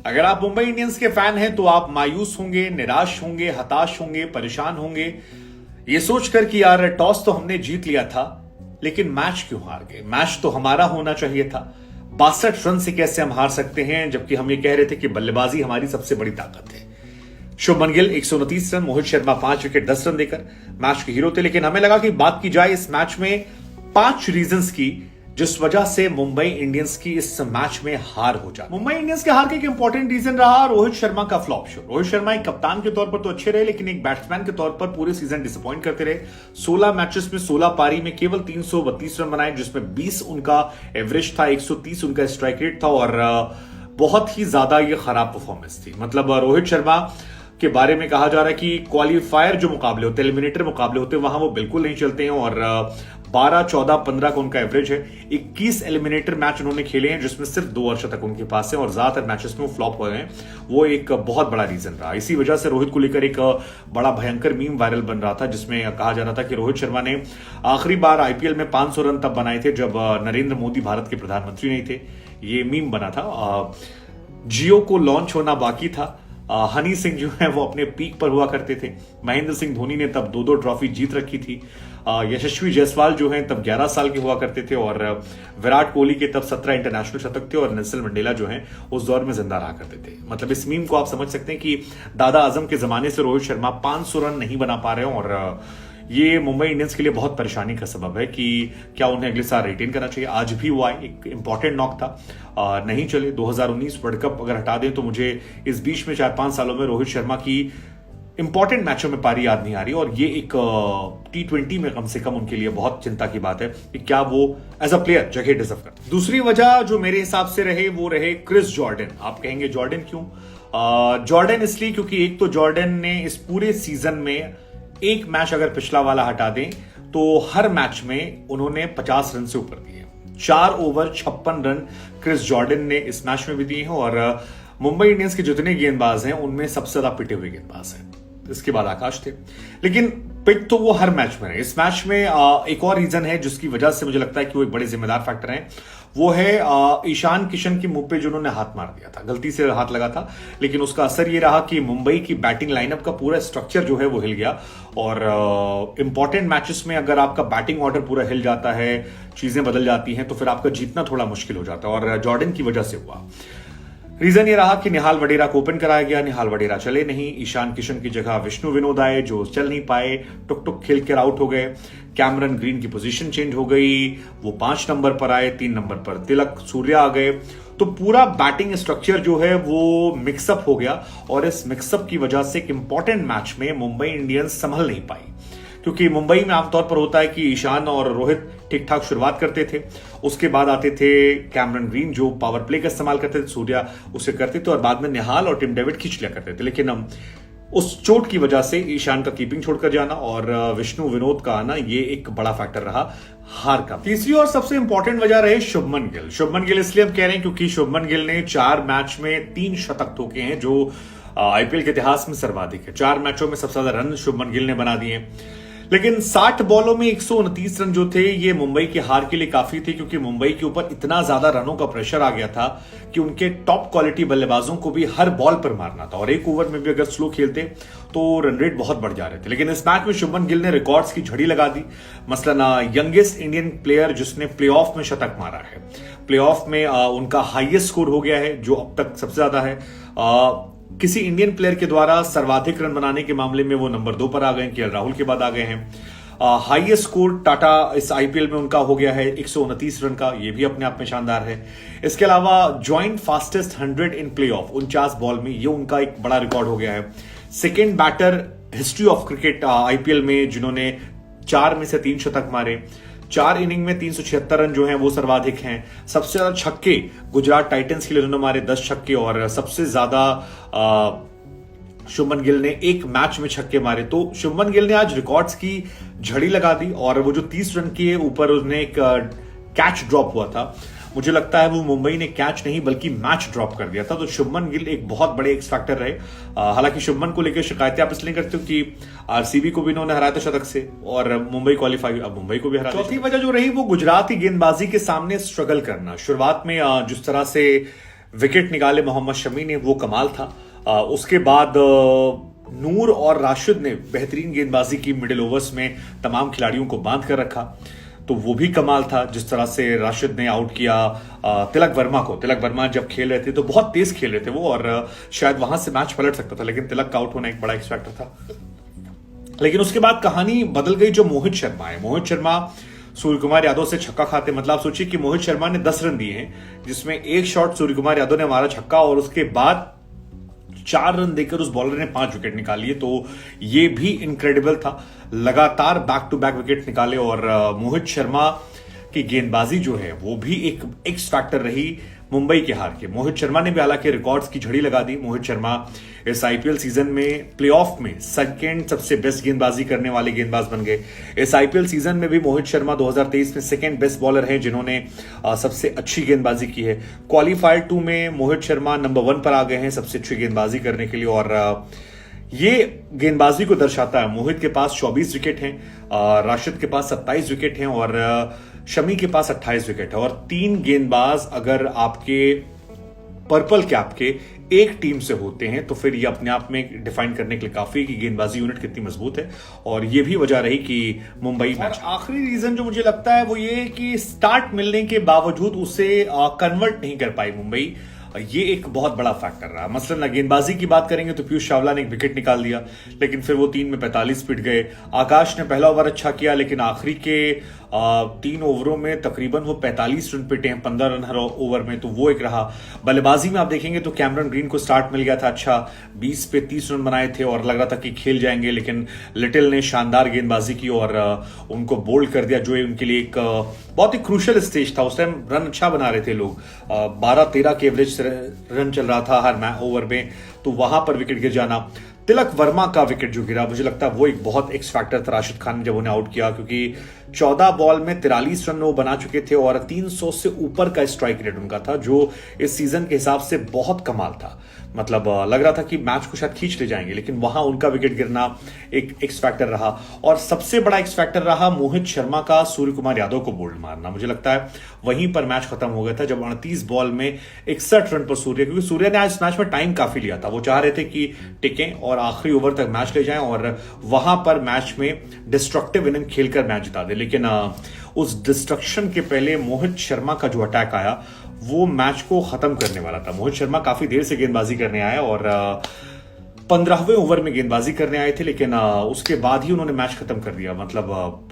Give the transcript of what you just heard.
अगर आप मुंबई इंडियंस के फैन हैं तो आप मायूस होंगे, निराश होंगे, हताश होंगे, परेशान होंगे, ये सोचकर कि यार टॉस तो हमने जीत लिया था, लेकिन मैच क्यों हार गए? मैच तो हमारा होना चाहिए था। 62 रन से कैसे हम हार सकते हैं, जबकि हम ये कह रहे थे कि बल्लेबाजी हमारी सबसे बड़ी ताकत है। Shubman Gill 129 run, Mohit Sharma 5 wicket 10 run देकर मैच के हीरो थे। लेकिन हमें लगा कि बात की जाए इस मैच में 5 रीजंस की जिस वजह से मुंबई इंडियंस की इस मैच में हार हो जाए। मुंबई इंडियंस के हार का एक इंपॉर्टेंट रीजन रहा रोहित शर्मा का फ्लॉप शो। रोहित शर्मा एक कप्तान के तौर पर तो अच्छे रहे, लेकिन एक बैट्समैन के तौर पर पूरे सीजन डिसअपॉइंट करते रहे। 16 मैचेस में 16 पारी में केवल 332 रन बनाए, जिसमें 20 उनका एवरेज था, 130 उनका स्ट्राइक रेट था और बहुत ही ज्यादा ये खराब परफॉर्मेंस थी। मतलब रोहित शर्मा के बारे में कहा जा रहा है कि क्वालिफायर जो मुकाबले होते हैं, एलिमिनेटर मुकाबले होते हैं, वहां वो बिल्कुल नहीं चलते हैं और 12, 14, 15 का उनका एवरेज है। 21 एलिमिनेटर मैच उन्होंने खेले हैं, जिसमें सिर्फ 2 अर्धशतक उनके पास है और ज्यादातर मैचेस में वो फ्लॉप हुए हैं। वो एक बहुत बड़ा रीजन रहा। इसी वजह से रोहित को लेकर एक बड़ा भयंकर मीम वायरल बन रहा था, जिसमें कहा जा रहा था कि रोहित शर्मा ने आखिरी बार आईपीएल में 500 रन तब बनाए थे जब नरेंद्र मोदी भारत के प्रधानमंत्री नहीं थे। ये मीम बना था। जियो को लॉन्च होना बाकी था। हनी सिंह जो है वो अपने पीक पर हुआ करते थे। महेंद्र सिंह धोनी ने तब 2-2 ट्रॉफी जीत रखी थी। यशस्वी जायसवाल जो हैं तब 11 साल के हुआ करते थे और विराट कोहली के तब 17 इंटरनेशनल शतक थे और नेल्सन मंडेला जो हैं उस दौर में जिंदा रहा करते थे। मतलब इस मीम को आप समझ सकते हैं कि दादा आजम के जमाने से रोहित शर्मा 500 रन नहीं बना पा रहे हैं और ये मुंबई इंडियंस के लिए बहुत परेशानी का सबब है कि क्या उन्हें अगले साल रिटेन करना चाहिए। आज भी वो आए, एक इंपॉर्टेंट नॉक था, नहीं चले। 2019 वर्ल्ड कप अगर हटा दें तो मुझे इस बीच में 4-5 सालों में रोहित शर्मा की इंपॉर्टेंट मैचों में पारी याद नहीं आ रही और ये एक T20 में कम से कम उनके लिए बहुत चिंता की बात है कि क्या वो एज अ प्लेयर जगह डिजर्व करते। दूसरी वजह जो मेरे हिसाब से रहे वो रहे क्रिस जॉर्डन। आप कहेंगे जॉर्डन क्यों? जॉर्डन इसलिए क्योंकि एक तो जॉर्डन ने इस पूरे सीजन में एक मैच अगर पिछला वाला हटा दें तो हर मैच में उन्होंने 50 रन से ऊपर दिए। 4 ओवर 56 रन क्रिस जॉर्डन ने इस मैच में भी दिए हैं और मुंबई इंडियंस के जितने गेंदबाज हैं उनमें सबसे ज्यादा पिटे हुए गेंदबाज हैं। इसके बाद आकाश थे, लेकिन पिक तो वो हर मैच में रहे। इस मैच में एक और रीजन है जिसकी वजह से मुझे लगता है कि वो एक बड़े जिम्मेदार फैक्टर हैं। वो है ईशान किशन के मुंह पे जो उन्होंने हाथ मार दिया था, गलती से हाथ लगा था, लेकिन उसका असर ये रहा कि मुंबई की बैटिंग लाइनअप का पूरा स्ट्रक्चर जो है वो हिल गया और इंपॉर्टेंट मैचेस में अगर आपका बैटिंग ऑर्डर पूरा हिल जाता है, चीजें बदल जाती हैं, तो फिर आपका जीतना थोड़ा मुश्किल हो जाता है और जॉर्डन की वजह से हुआ। रीजन ये रहा कि निहाल वडेरा को ओपन कराया गया, निहाल वडेरा चले नहीं। ईशान किशन की जगह विष्णु विनोद आए जो चल नहीं पाए, टुक टुक खेल कर आउट हो गए। कैमरन ग्रीन की पोजीशन चेंज हो गई, वो 5 नंबर पर आए, 3 नंबर पर तिलक सूर्या आ गए। तो पूरा बैटिंग स्ट्रक्चर जो है वो मिक्सअप हो गया और इस मिक्सअप की वजह से एक इंपॉर्टेंट मैच में मुंबई इंडियंस संभल नहीं पाई। क्योंकि मुंबई में आमतौर पर होता है कि ईशान और रोहित ठीक ठाक शुरुआत करते थे, उसके बाद आते थे कैमरन ग्रीन जो पावर प्ले का इस्तेमाल करते थे, सूर्या उसे करते थे और बाद में निहाल और टिम डेविड खींच लिया करते थे। लेकिन उस चोट की वजह से ईशान का कीपिंग छोड़कर जाना और विष्णु विनोद का आना ये एक बड़ा फैक्टर रहा हार का। तीसरी और सबसे इंपॉर्टेंट वजह रहे शुभमन गिल। शुभमन गिल इसलिए हम कह रहे हैं क्योंकि शुभमन गिल ने 4 मैच में 3 शतक ठोके हैं जो आईपीएल के इतिहास में सर्वाधिक है। 4 मैचों में सबसे ज्यादा रन शुभमन गिल ने बना दिए। लेकिन 60 बॉलों में 129 रन जो थे ये मुंबई की हार के लिए काफी थे, क्योंकि मुंबई के ऊपर इतना ज्यादा रनों का प्रेशर आ गया था कि उनके टॉप क्वालिटी बल्लेबाजों को भी हर बॉल पर मारना था और एक ओवर में भी अगर स्लो खेलते तो रन रेट बहुत बढ़ जा रहे थे। लेकिन इस मैच में शुभमन गिल ने रिकॉर्ड्स की झड़ी लगा दी। मसलन यंगेस्ट इंडियन प्लेयर जिसने प्लेऑफ में शतक मारा है, प्लेऑफ में उनका हाईएस्ट स्कोर हो गया है जो अब तक सबसे ज्यादा है। किसी इंडियन प्लेयर के द्वारा सर्वाधिक रन बनाने के मामले में वो नंबर 2 पर आ गए, केएल राहुल के बाद आ गए हैं। हाईएस्ट स्कोर टाटा इस आईपीएल में उनका हो गया है 129 रन का, ये भी अपने आप में शानदार है। इसके अलावा joint fastest 100 in playoff 49 ball में, ये उनका एक बड़ा रिकॉर्ड हो गया है। Second batter history of cricket IPL में जिन्होंने 4 में से 3 शतक मारे। 4 इनिंग में 376 रन जो हैं वो सर्वाधिक हैं। सबसे ज्यादा छक्के गुजरात टाइटंस के लिए उन्होंने मारे 10 छक्के और सबसे ज्यादा शुभमन गिल ने एक मैच में छक्के मारे। तो शुभमन गिल ने आज रिकॉर्ड्स की झड़ी लगा दी और वो जो 30 रन के ऊपर उसने एक कैच ड्रॉप हुआ था, मुझे लगता है वो मुंबई ने कैच नहीं बल्कि मैच ड्रॉप कर दिया था। तो शुभमन गिल एक बहुत बड़े एक्स फैक्टर रहे। हालांकि शुभमन को लेकर शिकायतें आप इसलिए करते हो कि आरसीबी को भी इन्होंने हराया था शतक से और मुंबई क्वालिफाई, अब मुंबई को भी हरा। चौथी वजह जो रही वो गुजरात की गेंदबाजी के सामने स्ट्रगल करना। शुरुआत में जिस तरह से विकेट निकाले मोहम्मद शमी ने, वो कमाल था। उसके बाद नूर और राशिद ने बेहतरीन गेंदबाजी की, मिडिल ओवर्स में तमाम खिलाड़ियों को बांध कर रखा, तो वो भी कमाल था। जिस तरह से राशिद ने आउट किया तिलक वर्मा को। तिलक वर्मा जब खेल रहे थे तो बहुत तेज खेल रहे थे वो, और शायद वहां से मैच पलट सकता था, लेकिन तिलक का आउट होना एक बड़ा एक्स फैक्टर था। लेकिन उसके बाद कहानी बदल गई जो मोहित शर्मा है। मोहित शर्मा सूर्य कुमार यादव से छक्का खाते, मतलब आप सोचिए कि मोहित शर्मा ने 10 रन दिए हैं, जिसमें एक शॉट सूर्य कुमार यादव ने मारा छक्का, और उसके बाद 4 रन देकर उस बॉलर ने 5 विकेट निकाल लिए। तो ये भी इनक्रेडिबल था। लगातार बैक टू बैक विकेट निकाले, और मोहित शर्मा की गेंदबाजी जो है वो भी एक एक्स फैक्टर रही मुंबई के हार के। मोहित शर्मा ने भी हालांकि रिकॉर्ड्स की झड़ी लगा दी। मोहित शर्मा इस आईपीएल सीजन में प्लेऑफ में सेकंड सबसे बेस्ट गेंदबाजी करने वाले गेंदबाज बन गए। इस आईपीएल सीजन में भी मोहित शर्मा 2023 में सेकंड बेस्ट बॉलर हैं जिन्होंने सबसे अच्छी गेंदबाजी की है। क्वालिफायर 2 में मोहित शर्मा नंबर 1 पर आ गए हैं सबसे अच्छी गेंदबाजी करने के लिए, और ये गेंदबाजी को दर्शाता है। मोहित के पास 24 विकेट हैं, राशिद के पास 27 विकेट हैं, और शमी के पास 28 विकेट है। और 3 गेंदबाज अगर आपके पर्पल कैप के एक टीम से होते हैं तो फिर ये अपने आप में डिफाइन करने के लिए काफी कि गेंदबाजी यूनिट कितनी मजबूत है, और ये भी वजह रही कि मुंबई मैच। आखिरी रीजन जो मुझे लगता है वो ये कि स्टार्ट मिलने के बावजूद उसे कन्वर्ट नहीं कर पाई मुंबई, ये एक बहुत बड़ा फैक्टर रहा। मसलन गेंदबाजी की बात करेंगे तो पीयूष चावला ने एक विकेट निकाल दिया, लेकिन फिर वो 3 में 45 पिट गए। आकाश ने पहला ओवर अच्छा किया, लेकिन आखिरी के 3 ओवरों में तकरीबन वो 45 रन पिटे हैं 15 रन हर ओवर में, तो वो एक रहा। बल्लेबाजी में आप देखेंगे तो कैमरन ग्रीन को स्टार्ट मिल गया था अच्छा, 20 पे 30 रन बनाए थे और लग रहा था कि खेल जाएंगे, लेकिन लिटिल ने शानदार गेंदबाजी की और उनको बोल्ड कर दिया, जो उनके लिए एक बहुत ही क्रूशियल स्टेज था। उस टाइम रन अच्छा बना रहे थे लोग, 12-13 के एवरेज रन चल रहा था हर ओवर में, तो वहां पर विकेट गिर जाना। तिलक वर्मा का विकेट जो गिरा, मुझे लगता है वो एक बहुत एक्स फैक्टर था राशिद खान ने जब उन्हें आउट किया, क्योंकि 14 बॉल में 43 रन वो बना चुके थे और 300 से ऊपर का स्ट्राइक रेट उनका था, जो इस सीजन के हिसाब से बहुत कमाल था। मतलब लग रहा था कि मैच को शायद खींच ले जाएंगे, लेकिन वहां उनका विकेट गिरना एक एक्स फैक्टर रहा। और सबसे बड़ा एक्स फैक्टर रहा मोहित शर्मा का सूर्य कुमार यादव को बोल्ड मारना। मुझे लगता है वहीं पर मैच खत्म हो गया था, जब 38 बॉल में 61 रन पर सूर्य, क्योंकि सूर्य ने आज मैच में टाइम काफी लिया था, वो चाह रहे थे कि टिकें और आखिरी ओवर तक मैच ले जाएं और वहां पर मैच में डिस्ट्रक्टिव इनिंग खेलकर मैच जिता दे। लेकिन उस डिस्ट्रक्शन के पहले मोहित शर्मा का जो अटैक आया वो मैच को खत्म करने वाला था। मोहित शर्मा काफी देर से गेंदबाजी करने आए और 15वें ओवर में गेंदबाजी करने आए थे, लेकिन उसके बाद ही उन्होंने मैच खत्म कर दिया। मतलब